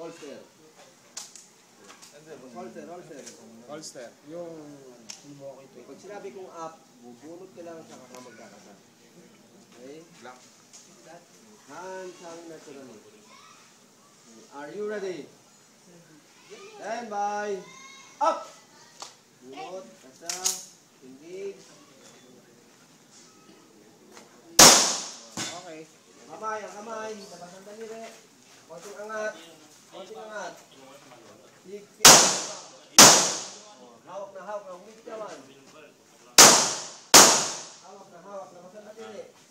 holster. Holster. Yung pag sinabi kong up, bubunot ka lang sa kakamagkakasa. Okay? Hands hanging naturally. Are you ready? Stand by. Up! Bunot, kasa, engage. okay. Ang kamay. Tapasan daliri. Konting angat. Sig. Hawak na. Humit ka man. Hawak na. Tapasan daliri.